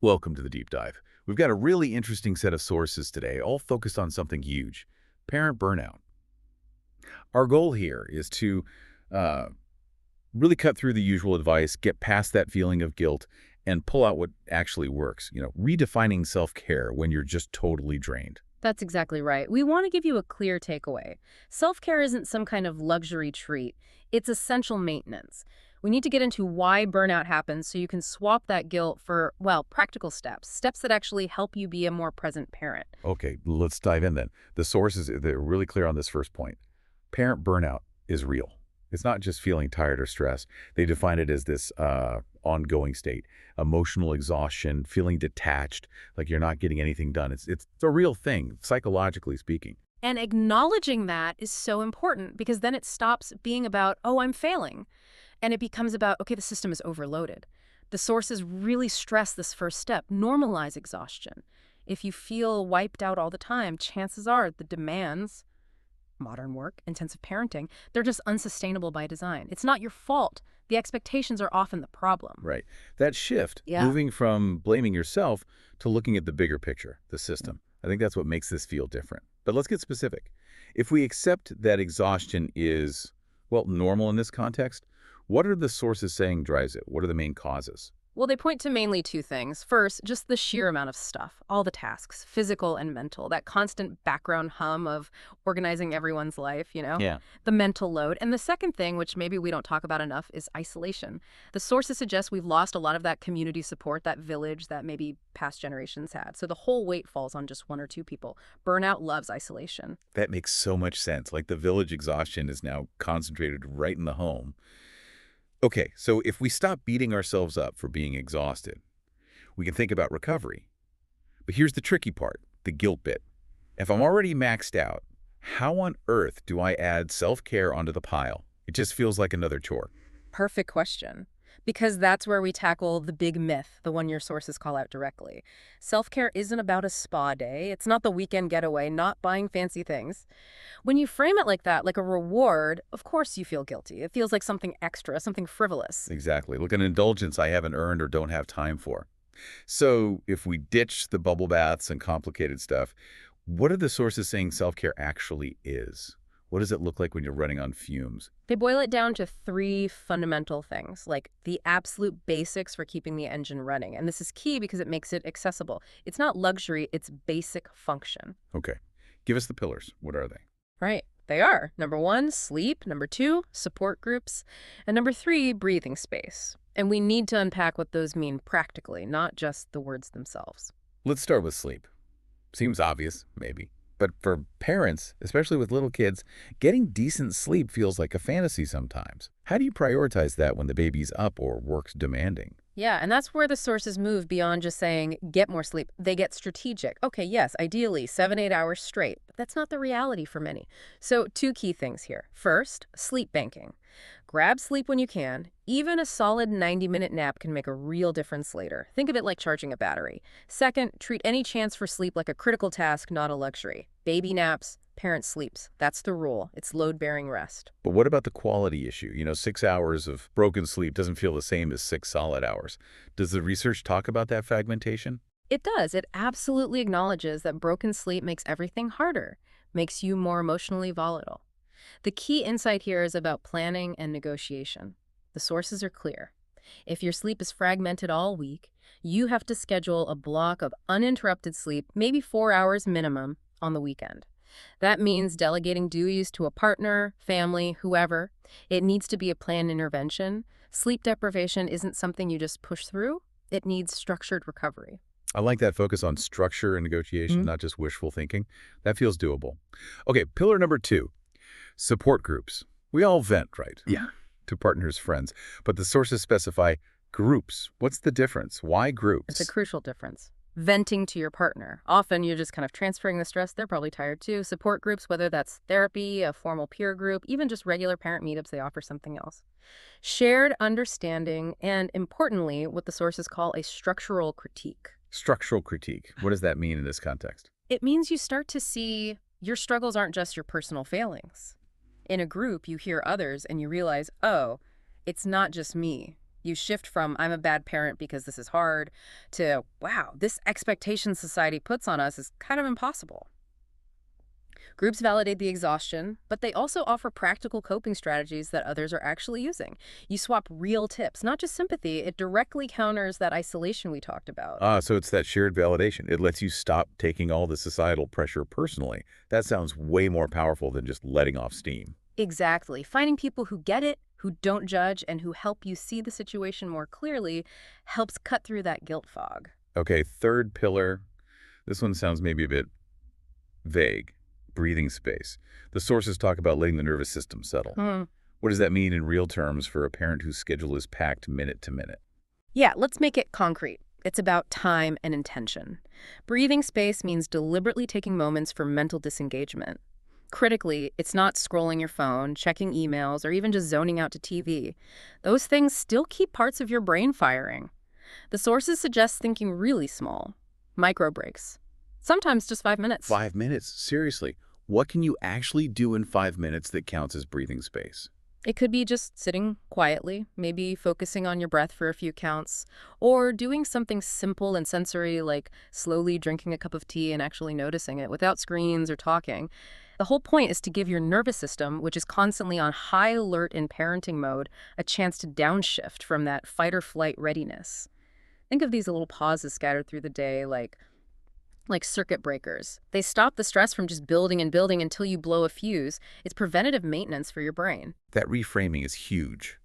Welcome to the deep dive. We've got a really interesting set of sources today, all focused on something huge, parent burnout. Our goal here is to uh, really cut through the usual advice, get past that feeling of guilt, and pull out what actually works. Redefining self-care when you're just totally drained. That's exactly right. We want to give you a clear takeaway. Self-care isn't some kind of luxury treat. It's essential maintenance. We need to get into why burnout happens so you can swap that guilt for, well, practical steps that actually help you be a more present parent. Okay, let's dive in then. The sources, they're really clear on this first point. Parent burnout is real. It's not just feeling tired or stressed. They define it as this ongoing state, emotional exhaustion, feeling detached, like you're not getting anything done. It's a real thing, psychologically speaking. And acknowledging that is so important because then it stops being about, oh, I'm failing. And it becomes about, okay, the system is overloaded. The sources really stress this first step, normalize exhaustion. If you feel wiped out all the time, chances are the demands, modern work, intensive parenting, they're just unsustainable by design. It's not your fault. The expectations are often the problem. Right. That shift, moving from blaming yourself to looking at the bigger picture, the system. I think that's what makes this feel different. But let's get specific. If we accept that exhaustion is, well, normal in this context, what are the sources saying drives it? What are the main causes? Well, they point to mainly two things. First, just the sheer amount of stuff, all the tasks, physical and mental, that constant background hum of organizing everyone's life, Yeah. the mental load. And the second thing, which maybe we don't talk about enough, is isolation. The sources suggest we've lost a lot of that community support, that village that maybe past generations had. So the whole weight falls on just one or two people. Burnout loves isolation. That makes so much sense. Like the village exhaustion is now concentrated right in the home. Okay, so if we stop beating ourselves up for being exhausted, we can think about recovery. But here's the tricky part, the guilt bit. If I'm already maxed out, how on earth do I add self-care onto the pile? It just feels like another chore. Perfect question. Because that's where we tackle the big myth, the one your sources call out directly. Self-care isn't about a spa day. It's not the weekend getaway, not buying fancy things. When you frame it like that, like a reward, of course you feel guilty. It feels like something extra, something frivolous. Exactly. Look, an indulgence I haven't earned or don't have time for. So if we ditch the bubble baths and complicated stuff, what are the sources saying self-care actually is? What does it look like when you're running on fumes? They boil it down to three fundamental things, like the absolute basics for keeping the engine running. And this is key because it makes it accessible. It's not luxury, it's basic function. Okay. Give us the pillars. What are they? Right. They are. Number one, sleep. Number two, support groups. And number three, breathing space. And we need to unpack what those mean practically, not just the words themselves. Let's start with sleep. Seems obvious, maybe. But for parents, especially with little kids, getting decent sleep feels like a fantasy sometimes. How do you prioritize that when the baby's up or work's demanding? Yeah, and that's where the sources move beyond just saying, get more sleep. They get strategic. Okay, yes, ideally, 7-8 hours straight. But that's not the reality for many. So two key things here. First, sleep banking. Grab sleep when you can. Even a solid 90-minute nap can make a real difference later. Think of it like charging a battery. Second, treat any chance for sleep like a critical task, not a luxury. Baby naps, parent sleeps. That's the rule. It's load-bearing rest. But what about the quality issue? 6 hours of broken sleep doesn't feel the same as 6 solid hours. Does the research talk about that fragmentation? It does. It absolutely acknowledges that broken sleep makes everything harder, makes you more emotionally volatile. The key insight here is about planning and negotiation. The sources are clear. If your sleep is fragmented all week, you have to schedule a block of uninterrupted sleep, maybe 4 hours minimum, on the weekend. That means delegating duties to a partner, family, whoever. It needs to be a planned intervention. Sleep deprivation isn't something you just push through. It needs structured recovery. I like that focus on structure and negotiation, not just wishful thinking. That feels doable. Okay, pillar number 2, support groups. We all vent, right? Yeah. To partners, friends. But the sources specify groups. What's the difference? Why groups? It's a crucial difference. Venting to your partner. Often you're just kind of transferring the stress. They're probably tired too. Support groups, whether that's therapy, a formal peer group, even just regular parent meetups, they offer something else. Shared understanding and, importantly, what the sources call a structural critique. Structural critique. What does that mean in this context? It means you start to see your struggles aren't just your personal failings. In a group, you hear others and you realize, oh, it's not just me. You shift from, I'm a bad parent because this is hard, to, wow, this expectation society puts on us is kind of impossible. Groups validate the exhaustion, but they also offer practical coping strategies that others are actually using. You swap real tips, not just sympathy. It directly counters that isolation we talked about. So it's that shared validation. It lets you stop taking all the societal pressure personally. That sounds way more powerful than just letting off steam. Exactly. Finding people who get it, who don't judge, and who help you see the situation more clearly helps cut through that guilt fog. Okay, third pillar. This one sounds maybe a bit vague. Breathing space. The sources talk about letting the nervous system settle. What does that mean in real terms for a parent whose schedule is packed minute to minute? Yeah, let's make it concrete. It's about time and intention. Breathing space means deliberately taking moments for mental disengagement. Critically, it's not scrolling your phone, checking emails, or even just zoning out to TV. Those things still keep parts of your brain firing. The sources suggest thinking really small. Micro breaks. Sometimes just 5 minutes. 5 minutes? Seriously. What can you actually do in 5 minutes that counts as breathing space? It could be just sitting quietly, maybe focusing on your breath for a few counts, or doing something simple and sensory like slowly drinking a cup of tea and actually noticing it without screens or talking. The whole point is to give your nervous system, which is constantly on high alert in parenting mode, a chance to downshift from that fight or flight readiness. Think of these little pauses scattered through the day like circuit breakers. They stop the stress from just building and building until you blow a fuse. It's preventative maintenance for your brain. That reframing is huge.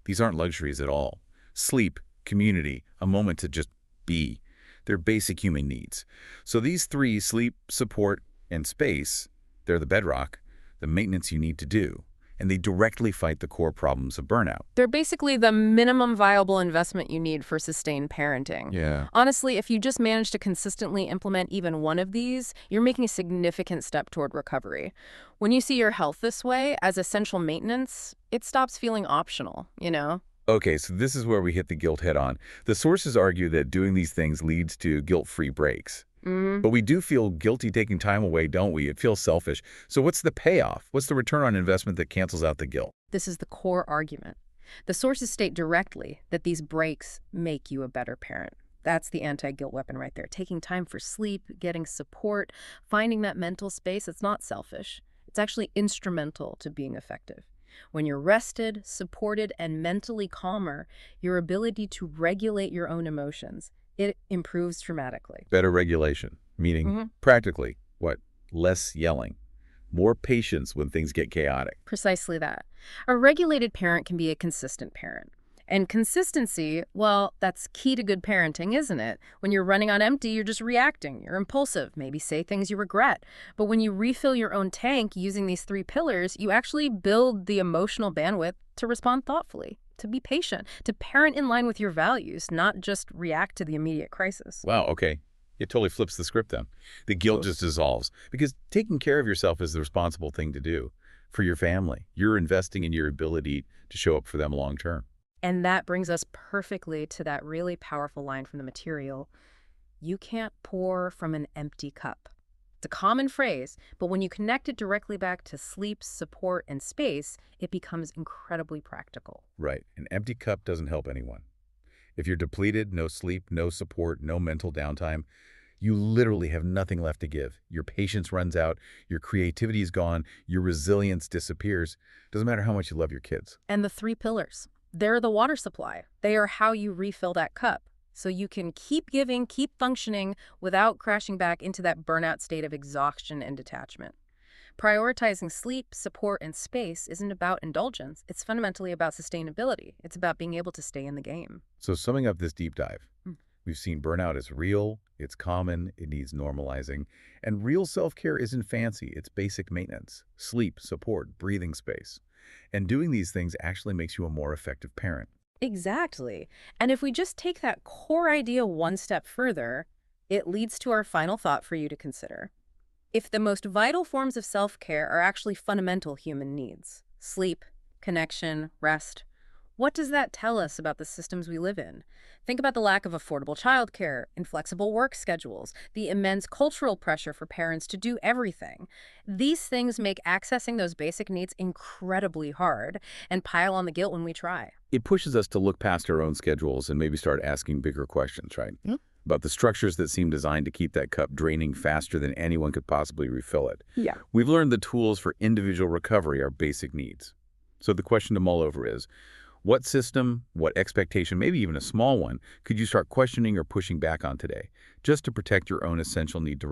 These aren't luxuries at all. Sleep, community, a moment to just be. They're basic human needs. So these three, sleep, support, and space, they're the bedrock, the maintenance you need to do. And they directly fight the core problems of burnout. They're basically the minimum viable investment you need for sustained parenting. Yeah. Honestly, if you just manage to consistently implement even one of these, you're making a significant step toward recovery. When you see your health this way, as essential maintenance, it stops feeling optional, you know? Okay, so this is where we hit the guilt head on. The sources argue that doing these things leads to guilt-free breaks. But we do feel guilty taking time away, don't we? It feels selfish. So what's the payoff? What's the return on investment that cancels out the guilt? This is the core argument. The sources state directly that these breaks make you a better parent. That's the anti-guilt weapon right there. Taking time for sleep, getting support, finding that mental space, it's not selfish. It's actually instrumental to being effective. When you're rested, supported, and mentally calmer, your ability to regulate your own emotions, it improves dramatically. Better regulation, meaning practically, what? Less yelling, more patience when things get chaotic. Precisely that. A regulated parent can be a consistent parent. And consistency, well, that's key to good parenting, isn't it? When you're running on empty, you're just reacting. You're impulsive, maybe say things you regret. But when you refill your own tank using these three pillars, you actually build the emotional bandwidth to respond thoughtfully, to be patient, to parent in line with your values, not just react to the immediate crisis. Wow, okay. It totally flips the script then. The guilt just dissolves because taking care of yourself is the responsible thing to do for your family. You're investing in your ability to show up for them long term. And that brings us perfectly to that really powerful line from the material. You can't pour from an empty cup. It's a common phrase, but when you connect it directly back to sleep, support, and space, it becomes incredibly practical. Right. An empty cup doesn't help anyone. If you're depleted, no sleep, no support, no mental downtime, you literally have nothing left to give. Your patience runs out, your creativity is gone, your resilience disappears. Doesn't matter how much you love your kids. And the three pillars. They're the water supply. They are how you refill that cup. So you can keep giving, keep functioning without crashing back into that burnout state of exhaustion and detachment. Prioritizing sleep, support, and space isn't about indulgence. It's fundamentally about sustainability. It's about being able to stay in the game. So summing up this deep dive, we've seen burnout is real, it's common, it needs normalizing, and real self-care isn't fancy, it's basic maintenance, sleep, support, breathing space. And doing these things actually makes you a more effective parent. Exactly. And if we just take that core idea one step further, it leads to our final thought for you to consider. If the most vital forms of self-care are actually fundamental human needs, sleep, connection, rest, What does that tell us about the systems we live in? Think about the lack of affordable childcare, inflexible work schedules, the immense cultural pressure for parents to do everything. These things make accessing those basic needs incredibly hard and pile on the guilt when we try. It pushes us to look past our own schedules and maybe start asking bigger questions, right? About the structures that seem designed to keep that cup draining faster than anyone could possibly refill it. Yeah. We've learned the tools for individual recovery are basic needs. So the question to mull over is, what system, what expectation, maybe even a small one, could you start questioning or pushing back on today, just to protect your own essential need to